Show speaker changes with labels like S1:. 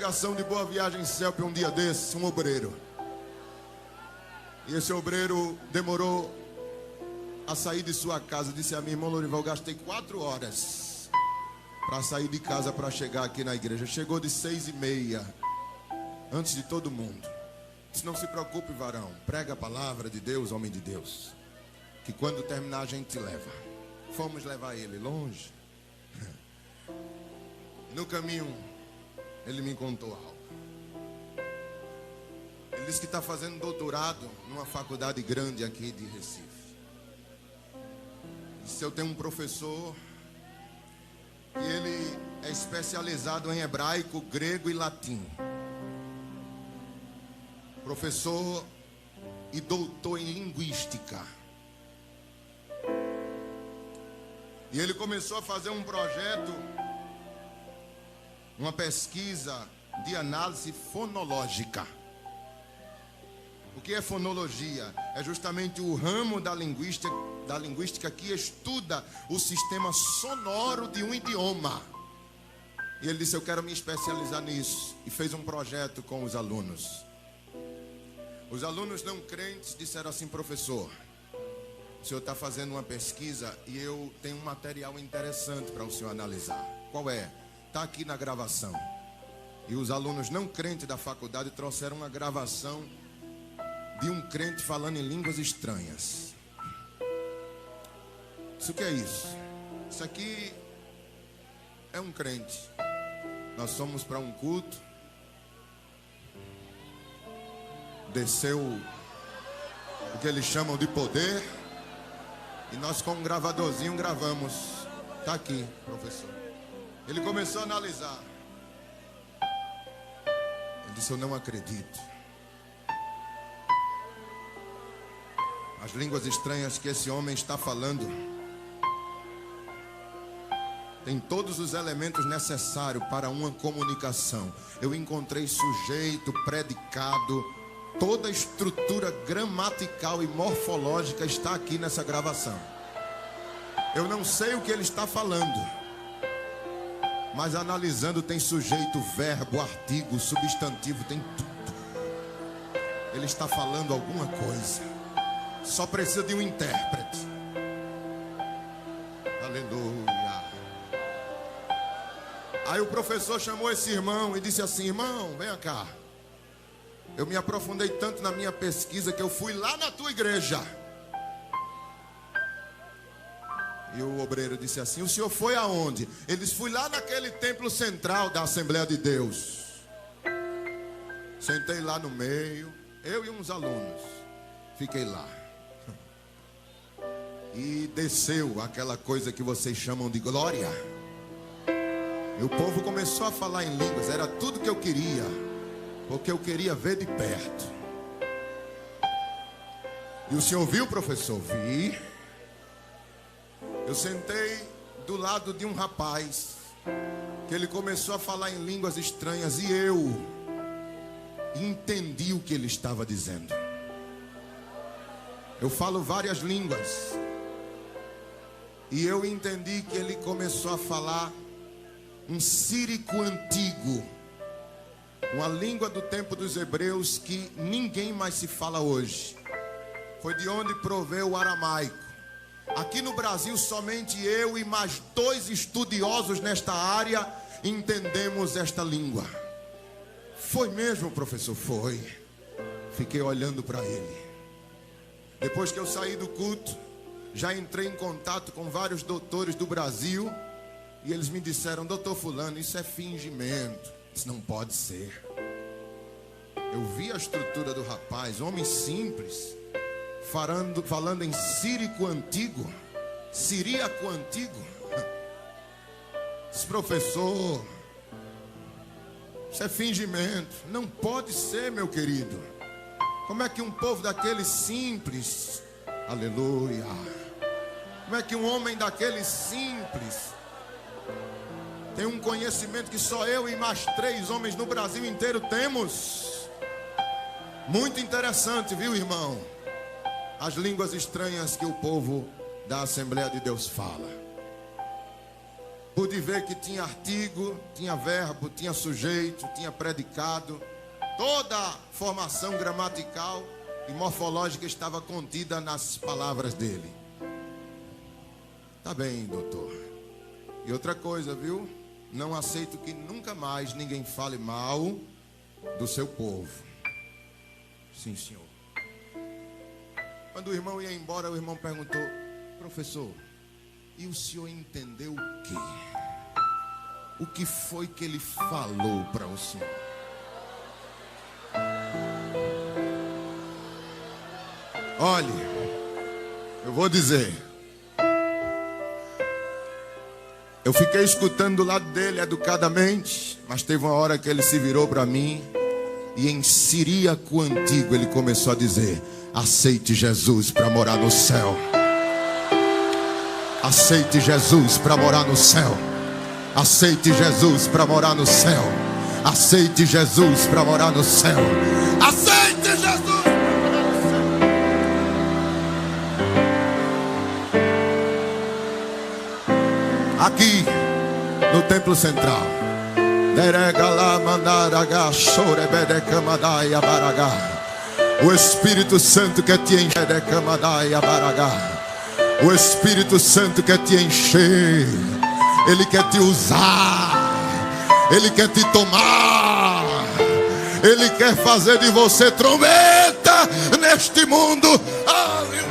S1: pregação de Boa Viagem CELP um dia desses, um obreiro. E esse obreiro demorou a sair de sua casa. Disse a minha irmã Lorival, gastei 4 horas para sair de casa para chegar aqui na igreja. Chegou de 6h30, antes de todo mundo. Disse, não se preocupe, varão, prega a palavra de Deus, homem de Deus, que quando terminar a gente te leva. Fomos levar ele longe. No caminho ele me contou algo. Ele disse que está fazendo doutorado numa faculdade grande aqui de Recife. Disse, eu tenho um professor e ele é especializado em hebraico, grego e latim. Professor e doutor em linguística. E ele começou a fazer um projeto, uma pesquisa de análise fonológica. O que é fonologia? É justamente o ramo da linguística que estuda o sistema sonoro de um idioma. E ele disse, eu quero me especializar nisso. E fez um projeto com os alunos. Os alunos não crentes disseram assim, professor, o senhor está fazendo uma pesquisa e eu tenho um material interessante para o senhor analisar. Qual é? Está aqui na gravação. E os alunos não crentes da faculdade trouxeram uma gravação de um crente falando em línguas estranhas. Isso que é isso? Isso aqui é um crente. Nós fomos para um culto. Desceu o que eles chamam de poder. E nós com um gravadorzinho gravamos. Está aqui, professor. Ele começou a analisar. Ele disse, eu não acredito. As línguas estranhas que esse homem está falando tem todos os elementos necessários para uma comunicação. Eu encontrei sujeito, predicado, toda a estrutura gramatical e morfológica está aqui nessa gravação. Eu não sei o que ele está falando, mas analisando tem sujeito, verbo, artigo, substantivo, tem tudo. Ele está falando alguma coisa. Só precisa de um intérprete. Aleluia. Aí o professor chamou esse irmão e disse assim, irmão, venha cá. Eu me aprofundei tanto na minha pesquisa que eu fui lá na tua igreja. E o obreiro disse assim, o senhor foi aonde? Ele disse, fui lá naquele templo central da Assembleia de Deus. Sentei lá no meio, eu e uns alunos. Fiquei lá. E desceu aquela coisa que vocês chamam de glória. E o povo começou a falar em línguas. Era tudo que eu queria, porque eu queria ver de perto. E o senhor viu, professor? Vi. Eu sentei do lado de um rapaz que ele começou a falar em línguas estranhas e eu entendi o que ele estava dizendo. Eu falo várias línguas. E eu entendi que ele começou a falar um sírico antigo, uma língua do tempo dos hebreus que ninguém mais se fala hoje. Foi de onde proveu o aramaico. Aqui no Brasil somente eu e mais 2 estudiosos nesta área entendemos esta língua. Foi mesmo, professor? Foi. Fiquei olhando para ele. Depois que eu saí do culto, já entrei em contato com vários doutores do Brasil. E eles me disseram, doutor fulano, isso é fingimento. Isso não pode ser. Eu vi a estrutura do rapaz, homem simples, falando em sírico antigo, siríaco antigo. Disse, professor, isso é fingimento. Não pode ser, meu querido. Como é que um povo daquele simples, aleluia, como é que um homem daquele simples tem um conhecimento que só eu e mais 3 homens no Brasil inteiro temos? Muito interessante, viu, irmão? As línguas estranhas que o povo da Assembleia de Deus fala. pude ver que tinha artigo, tinha verbo, tinha sujeito, tinha predicado. Toda a formação gramatical e morfológica estava contida nas palavras dele. Tá bem, doutor. E outra coisa, viu? Não aceito que nunca mais ninguém fale mal do seu povo. Sim, senhor. Quando o irmão ia embora, o irmão perguntou: professor, e o senhor entendeu o quê? O que foi que ele falou para o senhor? Olhe, eu vou dizer. Eu fiquei escutando do lado dele educadamente, mas teve uma hora que ele se virou para mim e em siríaco antigo ele começou a dizer: aceite Jesus para morar no céu. Aceite Jesus para morar no céu. Aceite Jesus para morar no céu. Aceite Jesus para morar no céu. Aceite Jesus. Aqui no templo central, o Espírito Santo quer te encher. O Espírito Santo quer te encher. Ele quer te usar. Ele quer te tomar. Ele quer fazer de você trombeta neste mundo. Aleluia.